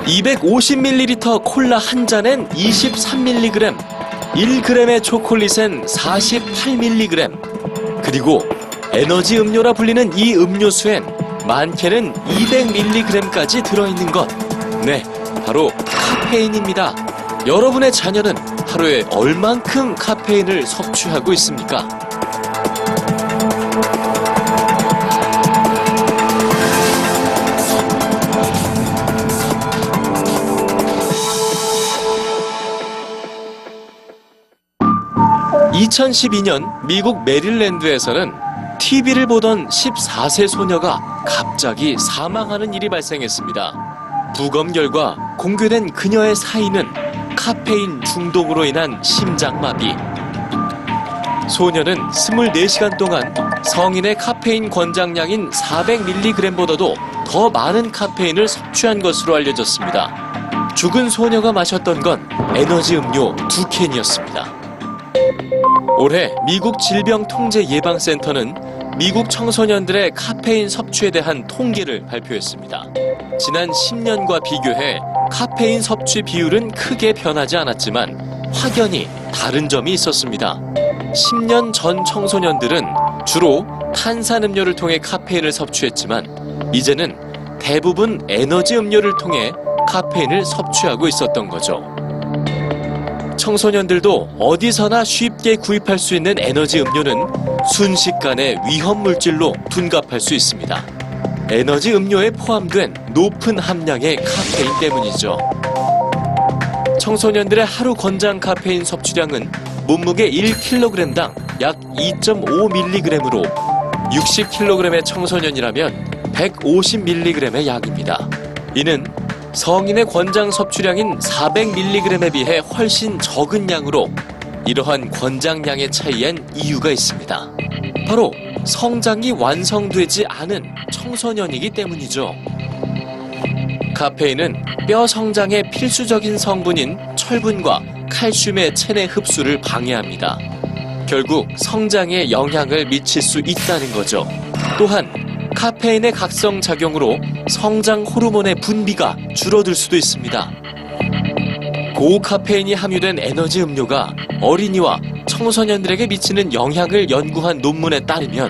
250ml 콜라 한 잔엔 23mg, 1g의 초콜릿엔 48mg, 그리고 에너지 음료라 불리는 이 음료수엔 많게는 200mg까지 들어있는 것. 네, 바로 카페인입니다. 여러분의 자녀는 하루에 얼만큼 카페인을 섭취하고 있습니까? (2012년) 미국 메릴랜드에서는 TV를 보던 14세 소녀가 갑자기 사망하는 일이 발생했습니다. 부검 결과 공개된 그녀의 사인은 카페인 중독으로 인한 심장마비. 소녀는 24시간 동안 성인의 카페인 권장량인 400mg보다도 더 많은 카페인을 섭취한 것으로 알려졌습니다. 죽은 소녀가 마셨던 건 에너지 음료 2캔이었습니다. 올해 미국 질병통제예방센터는 미국 청소년들의 카페인 섭취에 대한 통계를 발표했습니다. 지난 10년과 비교해 카페인 섭취 비율은 크게 변하지 않았지만 확연히 다른 점이 있었습니다. 10년 전 청소년들은 주로 탄산음료를 통해 카페인을 섭취했지만 이제는 대부분 에너지 음료를 통해 카페인을 섭취하고 있었던 거죠. 청소년들도 어디서나 쉽게 구입할 수 있는 에너지 음료는 순식간에 위험물질로 둔갑할 수 있습니다. 에너지 음료에 포함된 높은 함량의 카페인 때문이죠. 청소년들의 하루 권장 카페인 섭취량은 몸무게 1kg당 약 2.5mg으로 60kg의 청소년이라면 150mg의 약입니다. 이는 성인의 권장 섭취량인 400mg에 비해 훨씬 적은 양으로 이러한 권장량의 차이엔 이유가 있습니다. 바로 성장이 완성되지 않은 청소년이기 때문이죠. 카페인은 뼈 성장에 필수적인 성분인 철분과 칼슘의 체내 흡수를 방해합니다. 결국 성장에 영향을 미칠 수 있다는 거죠. 또한 카페인의 각성 작용으로 성장 호르몬의 분비가 줄어들 수도 있습니다. 고카페인이 함유된 에너지 음료가 어린이와 청소년들에게 미치는 영향을 연구한 논문에 따르면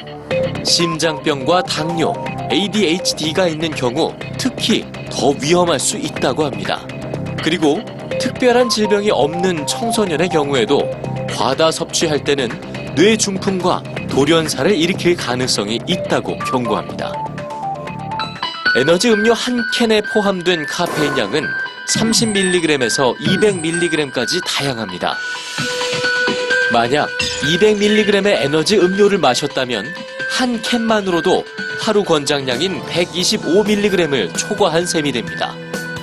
심장병과 당뇨, ADHD가 있는 경우 특히 더 위험할 수 있다고 합니다. 그리고 특별한 질병이 없는 청소년의 경우에도 과다 섭취할 때는 뇌중풍과 돌연사를 일으킬 가능성이 있다고 경고합니다. 에너지 음료 한 캔에 포함된 카페인 양은 30mg에서 200mg까지 다양합니다. 만약 200mg의 에너지 음료를 마셨다면 한 캔만으로도 하루 권장량인 125mg을 초과한 셈이 됩니다.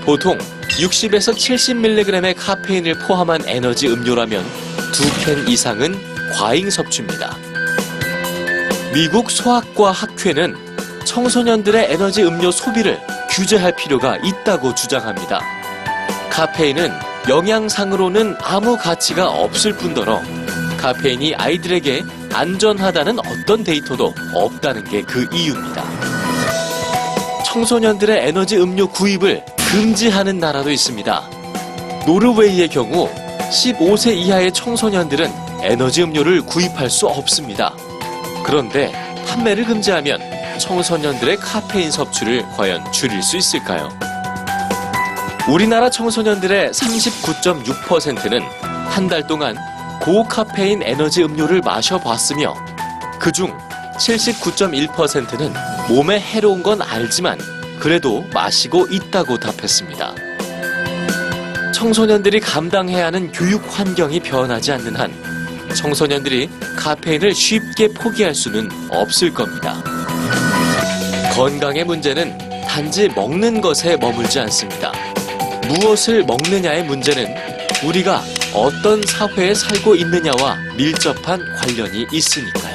보통 60에서 70mg의 카페인을 포함한 에너지 음료라면 2캔 이상은 과잉 섭취입니다. 미국 소아과 학회는 청소년들의 에너지 음료 소비를 규제할 필요가 있다고 주장합니다. 카페인은 영양상으로는 아무 가치가 없을 뿐더러 카페인이 아이들에게 안전하다는 어떤 데이터도 없다는 게 그 이유입니다. 청소년들의 에너지 음료 구입을 금지하는 나라도 있습니다. 노르웨이의 경우 15세 이하의 청소년들은 에너지 음료를 구입할 수 없습니다. 그런데 판매를 금지하면 청소년들의 카페인 섭취를 과연 줄일 수 있을까요? 우리나라 청소년들의 39.6%는 한 달 동안 고카페인 에너지 음료를 마셔봤으며 그중 79.1%는 몸에 해로운 건 알지만 그래도 마시고 있다고 답했습니다. 청소년들이 감당해야 하는 교육 환경이 변하지 않는 한 청소년들이 카페인을 쉽게 포기할 수는 없을 겁니다. 건강의 문제는 단지 먹는 것에 머물지 않습니다. 무엇을 먹느냐의 문제는 우리가 어떤 사회에 살고 있느냐와 밀접한 관련이 있으니까요.